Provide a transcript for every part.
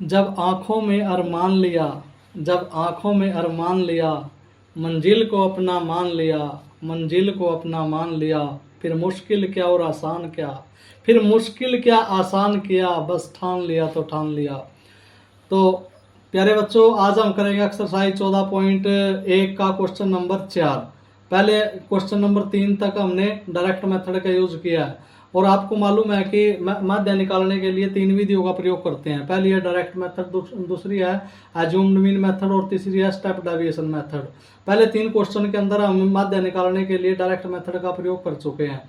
जब आँखों में अरमान लिया, जब आँखों में अरमान लिया, मंजिल को अपना मान लिया, मंजिल को अपना मान लिया, फिर मुश्किल क्या और आसान क्या, फिर मुश्किल क्या आसान किया, बस ठान लिया तो ठान लिया। तो प्यारे बच्चों, आज हम करेंगे एक्सरसाइज 14.1 का क्वेश्चन नंबर 4। पहले क्वेश्चन नंबर 3 तक हमने डायरेक्ट मेथड का यूज किया है और आपको मालूम है कि माध्य निकालने के लिए 3 विधियों का प्रयोग करते हैं। पहली है डायरेक्ट मेथड, दूसरी है एज्यूम्ड मीन मेथड और तीसरी है स्टेप डेविएशन मेथड। पहले 3 क्वेश्चन के अंदर हम माध्य निकालने के लिए डायरेक्ट मेथड का प्रयोग कर चुके हैं।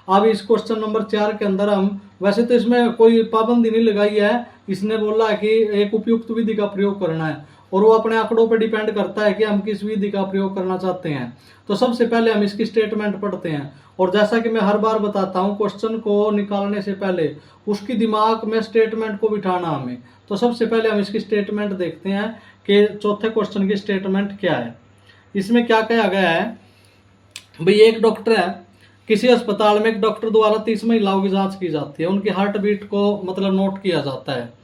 अब इस क्वेश्चन नंबर 4 के अंदर हम, वैसे तो इसमें कोई पाबंदी नहीं लगाई है, इसने बोला है कि एक उपयुक्त विधि का प्रयोग करना है और वो अपने आंकड़ों पर डिपेंड करता है कि हम किस विधि का प्रयोग करना चाहते हैं। तो सबसे पहले हम इसकी स्टेटमेंट पढ़ते हैं और जैसा कि मैं हर बार बताता हूं, क्वेश्चन को निकालने से पहले उसकी दिमाग में स्टेटमेंट को बिठाना हमें। तो सबसे पहले हम इसकी स्टेटमेंट देखते हैं कि चौथे क्वेश्चन की स्टेटमेंट क्या है। इसमें क्या कहा गया है भाई, एक डॉक्टर है, किसी अस्पताल में एक डॉक्टर द्वारा 30 महिलाओं की जांच की जाती है, उनकी हार्ट बीट को मतलब नोट किया जाता है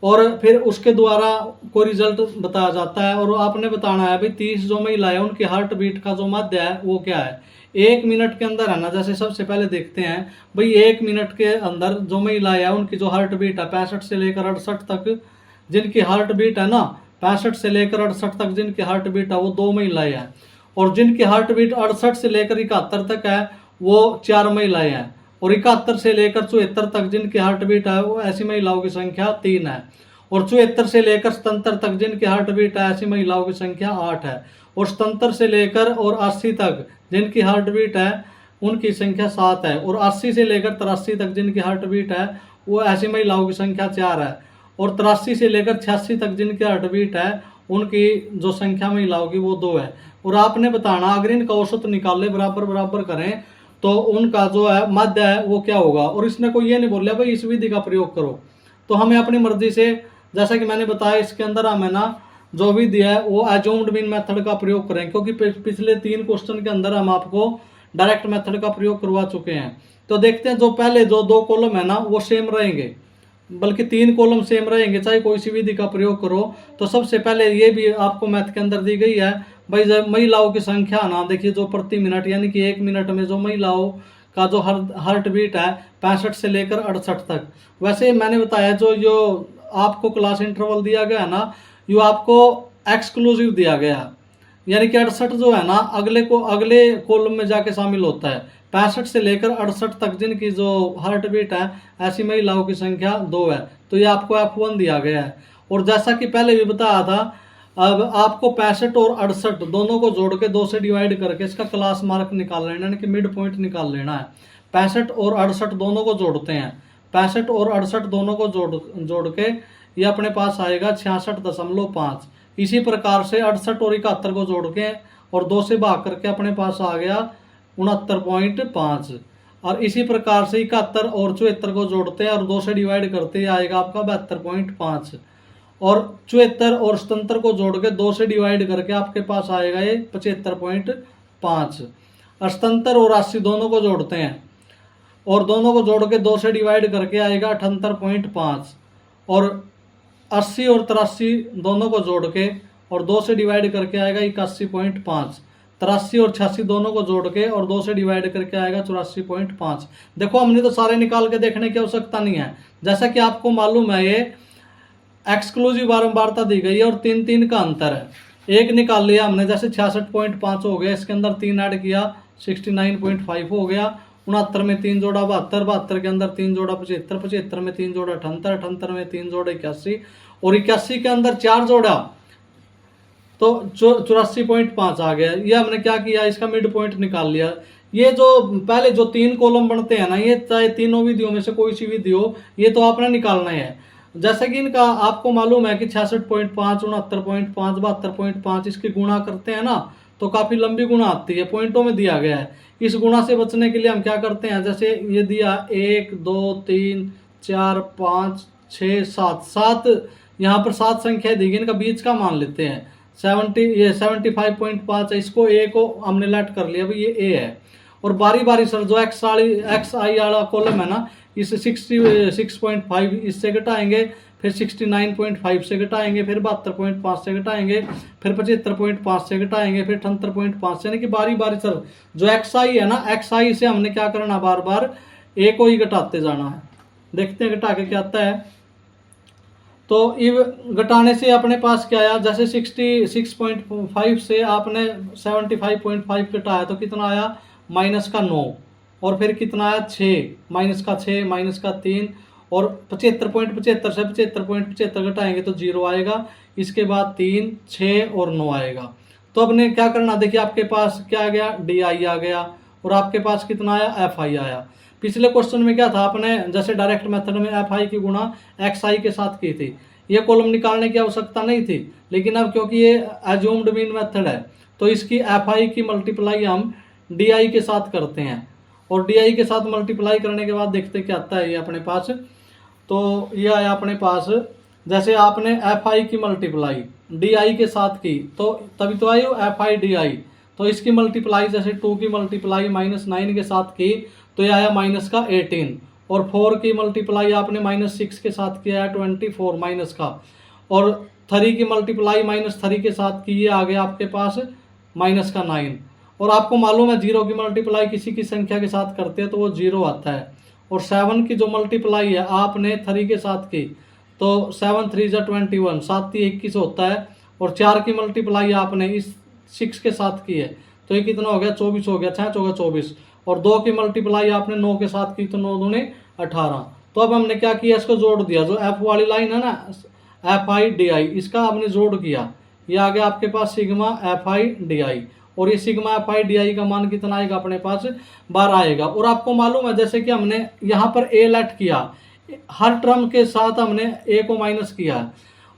और फिर उसके द्वारा कोई रिजल्ट बताया जाता है और आपने बताना है भाई 30 जो महिला है उनकी हार्ट बीट का जो माध्य है वो क्या है। 1 मिनट के अंदर है ना, जैसे सबसे पहले देखते हैं भाई 1 मिनट के अंदर जो महिला है उनकी जो हार्ट बीट है 65 से लेकर 68 तक, जिनकी हार्ट बीट है ना 65 से लेकर 68 तक जिनकी हार्ट बीट है वो 2 महिलाएं हैं और जिनकी हार्ट बीट 68 से लेकर 71 तक है वो 4 महिलाएं हैं और 71 से लेकर 74 तक जिनकी हार्ट बीट है वो ऐसी महिलाओं की संख्या 3 है और 74 से लेकर 77 तक जिनकी हार्ट बीट है ऐसी महिलाओं की संख्या 8 है और 77 से लेकर और 80 तक जिनकी हार्ट बीट है उनकी संख्या 7 है और 80 से लेकर 83 तक जिनकी हार्ट बीट है वो ऐसी महिलाओं की संख्या 4 है और 83 से लेकर 86 तक जिनकी हार्ट बीट है उनकी जो संख्या महिलाओं की वो 2 है। और आपने बताना अगर इनका औसत निकाले बराबर बराबर करें तो उनका जो है माध्य है वो क्या होगा। और इसने कोई ये नहीं बोला भाई इस विधि का प्रयोग करो, तो हमें अपनी मर्जी से, जैसा कि मैंने बताया इसके अंदर हमें ना जो विधि है वो एज्यूम्ड मीन मेथड का प्रयोग करें, क्योंकि पिछले 3 क्वेश्चन के अंदर हम आपको डायरेक्ट मेथड का प्रयोग करवा चुके हैं। तो देखते हैं, जो पहले जो 2 कॉलम है ना वो सेम रहेंगे, बल्कि 3 कॉलम सेम रहेंगे चाहे कोई सी विधि का प्रयोग करो। तो सबसे पहले ये भी आपको मैथ के अंदर दी गई है भाई, जब महिलाओं की संख्या ना देखिए जो प्रति मिनट, यानी कि 1 मिनट में जो महिलाओं का जो हार्ट बीट है 65 से लेकर 68 तक। वैसे मैंने बताया जो आपको क्लास इंटरवल दिया गया ना यो आपको एक्सक्लूसिव दिया गया, यानी कि 68 जो है ना अगले कॉलम में जाके शामिल होता है। 65 से लेकर 68 तक जिनकी जो हार्ट बीट है ऐसी महिलाओं की संख्या 2 है, तो ये आपको F1 दिया गया है। और जैसा कि पहले भी बताया था, अब आपको 65 और 68 दोनों को जोड़ के 2 से डिवाइड करके इसका क्लास मार्क निकाल लेना, यानी कि मिड पॉइंट निकाल लेना है। 65 और 68 दोनों को जोड़ते हैं, 65 और 68 दोनों को जोड़ के ये अपने पास आएगा 66.5। इसी प्रकार से 68 और 71 को जोड़ के और 2 से भाग करके अपने पास आ गया 69.5। और इसी प्रकार से 71 और 74 को जोड़ते हैं और 2 से डिवाइड करते आएगा आपका 72.5 और 74 और 77 को जोड़ के 2 से डिवाइड करके आपके पास आएगा ये 75.5। 77 और 80 दोनों को जोड़ते हैं और दोनों को जोड़ के 2 से डिवाइड करके आएगा 78.5 और 80 और 83 दोनों को जोड़ के और 2 से डिवाइड करके आएगा 81.5। 83 और 86 दोनों को जोड़ के और 2 से डिवाइड करके आएगा 84.5। देखो हमने तो सारे निकाल के देखने की आवश्यकता नहीं है, जैसा कि आपको मालूम है ये एक्सक्लूसिव बारंबारता दी गई है और 3 का अंतर है। एक निकाल लिया हमने, जैसे 66.5 हो गया, इसके अंदर 3 ऐड किया 69.5 हो गया। 69 में 3 जोड़ा 72, 72 के अंदर 3 जोड़ा 75, 75 में 3 जोड़ा 78, 78 में 3 जोड़ा 81 और 81 के अंदर 4 जोड़ा तो 84.5 आ गया। ये हमने क्या किया, इसका मिड पॉइंट निकाल लिया। ये जो पहले जो 3 कॉलम बनते हैं ना, ये चाहे तीनों विधियों में से कोई सी विधि हो, ये तो आपने निकालना है। जैसे कि इनका आपको मालूम है कि 66.5, 69.5, 72.5 इसकी गुणा करते हैं ना तो काफी लंबी गुणा आती है, पॉइंटों में दिया गया है। इस गुणा से बचने के लिए हम क्या करते हैं, जैसे ये दिया 1 2 3 4 5 6 7 यहाँ पर 7 संख्या दी गई, इनका बीच का मान लेते हैं। 75.5 है, इसको ए को हमने लेट कर लिया भाई ये ए है और बारी बारी सर जो एक्स आई वाला कॉलम है ना इस 66.5 इससे घटाएंगे, फिर 69.5 से घटाएंगे, फिर 72.5 से घटाएंगे, फिर 75.5 से घटाएंगे, फिर 78.5 से, यानी कि बारी बारी सर जो XI है ना, XI से हमने क्या करना, बार बार ए को ही घटाते जाना है। देखते हैं घटा के क्या आता है। तो इव घटाने से अपने पास क्या आया, जैसे 66.5 से आपने 75.5 घटाया तो कितना आया, -9, और फिर कितना आया 6, -6, -3, और 75.75 से 75.75 घटाएंगे तो 0 आएगा, इसके बाद 3, 6 और 9 आएगा। तो अब ने क्या करना, देखिए आपके पास क्या आ गया, DI आ गया, और आपके पास कितना आया, FI आया। पिछले क्वेश्चन में क्या था, आपने जैसे डायरेक्ट मेथड में FI की गुणा XI के साथ की थी, ये कॉलम निकालने की आवश्यकता नहीं थी, लेकिन अब क्योंकि ये एज्यूम्ड मीन मेथड है तो इसकी FI की मल्टीप्लाई हम DI के साथ करते हैं, और DI के साथ मल्टीप्लाई करने के बाद देखते क्या आता है ये अपने पास। तो ये आया अपने पास, जैसे आपने FI की मल्टीप्लाई DI के साथ की तो तभी तो आई FI DI, तो इसकी मल्टीप्लाई जैसे 2 की मल्टीप्लाई -9 के साथ की तो ये आया -18, और 4 की मल्टीप्लाई आपने -6 के साथ किया है 24 माइनस का, और 3 की मल्टीप्लाई -3 के साथ की, ये आ गया आपके पास -9। और आपको मालूम है 0 की मल्टीप्लाई किसी की संख्या के साथ करते हैं तो वो 0 आता है, और 7 की जो मल्टीप्लाई है आपने 3 के साथ की तो 7 3 जा 21, 7 3 21 होता है, और 4 की मल्टीप्लाई आपने इस 6 के साथ की है तो ये कितना हो गया, 24 हो गया, 6 होगा 24, और 2 की मल्टीप्लाई आपने 9 के साथ की तो 9 दूने 18। तो अब हमने क्या किया, इसको जोड़ दिया, जो F वाली लाइन है ना FI DI, इसका आपने जोड़ किया, ये आ गया आपके पास सिग्मा FI DI, और ये सिग्मा FI DI का मान कितना आएगा अपने पास, 12 आएगा। और आपको मालूम है जैसे कि हमने यहाँ पर A लेट किया, हर टर्म के साथ हमने A को माइनस किया,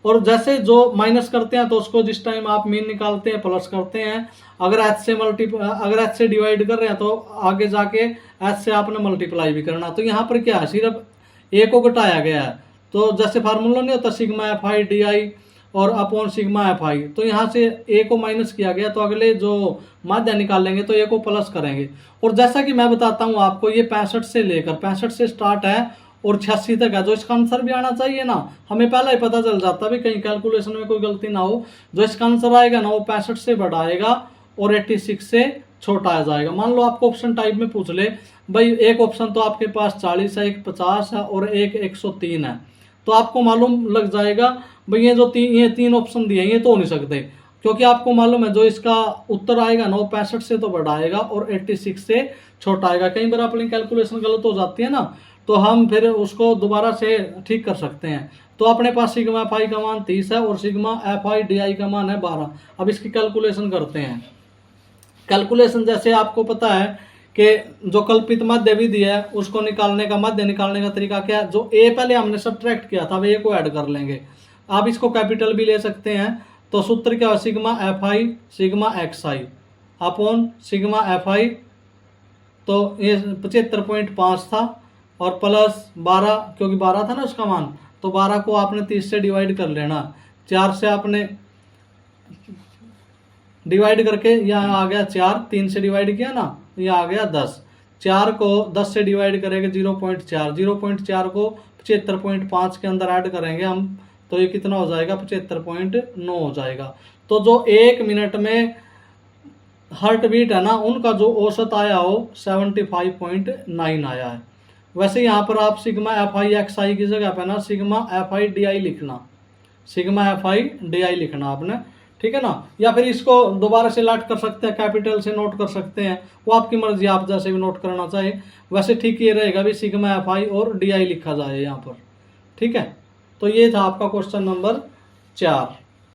और जैसे जो माइनस करते हैं तो उसको जिस टाइम आप मीन निकालते हैं प्लस करते हैं, अगर H से डिवाइड कर रहे हैं तो आगे जाके H से आपने मल्टीप्लाई भी करना। तो यहाँ पर क्या है, सिर्फ A को घटाया गया है, तो जैसे फार्मूला नहीं होता सिग्मा FI DI और अपॉन सिग्मा FI, तो यहाँ से A को माइनस किया गया, तो अगले जो माध्य निकालेंगे तो A को प्लस करेंगे। और जैसा कि मैं बताता हूँ आपको, ये 65 से लेकर 65 से स्टार्ट है और 86 तक है, जो इसका आंसर भी आना चाहिए ना, हमें पहले ही पता चल जाता भी कहीं कैलकुलेशन में कोई गलती ना हो, जो इसका आंसर आएगा ना वो 65 से बड़ा आएगा और 86 से छोटा आ जाएगा। मान लो आपको ऑप्शन टाइप में पूछ ले, भाई एक ऑप्शन तो आपके पास 40 है, एक 50 है और एक 103 है, तो आपको मालूम लग जाएगा भाई ये तीन ऑप्शन दिए ये तो हो नहीं सकते, क्योंकि आपको मालूम है जो इसका उत्तर आएगा ना वो 65 से तो बड़ा आएगा और 86 से छोटा आएगा। कई बार अपनी कैलकुलेशन गलत हो जाती है ना, तो हम फिर उसको दोबारा से ठीक कर सकते हैं। तो अपने पास सिग्मा FI का मान 30 है और सिग्मा FI DI का मान है 12। अब इसकी कैलकुलेशन करते हैं। कैलकुलेशन जैसे आपको पता है कि जो कल्पित माध्य विधि है उसको निकालने का, माध्य निकालने का तरीका क्या है, जो A पहले हमने सब्ट्रैक्ट किया था अब A को ऐड कर लेंगे। आप इसको कैपिटल भी ले सकते हैं, तो सूत्र क्या है, sigma FI sigma XI upon sigma FI, तो ये 75.5 था और प्लस 12, क्योंकि 12 था ना उसका मान, तो 12 को आपने 30 से डिवाइड कर लेना, 4 से आपने डिवाइड करके यहाँ आ गया 4, 3 से डिवाइड किया ना यहाँ आ गया 10, 4 को 10 से डिवाइड करेंगे 0.4, 0.4 को 75.5 के अंदर ऐड करेंगे हम, तो ये कितना हो जाएगा 75.9 हो जाएगा। तो जो 1 मिनट में हार्ट बीट है ना उनका जो औसत आया हो 75.9 आया है। वैसे यहाँ पर आप सिग्मा FI XI की जगह पे ना सिग्मा FI DI लिखना, सिग्मा FI DI लिखना आपने, ठीक है ना, या फिर इसको दोबारा से लाट कर सकते हैं, कैपिटल से नोट कर सकते हैं, वो आपकी मर्जी, आप जैसे भी नोट करना चाहे। वैसे ठीक ये रहेगा भी सिग्मा FI और DI लिखा जाए यहाँ पर, ठीक है। तो ये था आपका क्वेश्चन नंबर 4।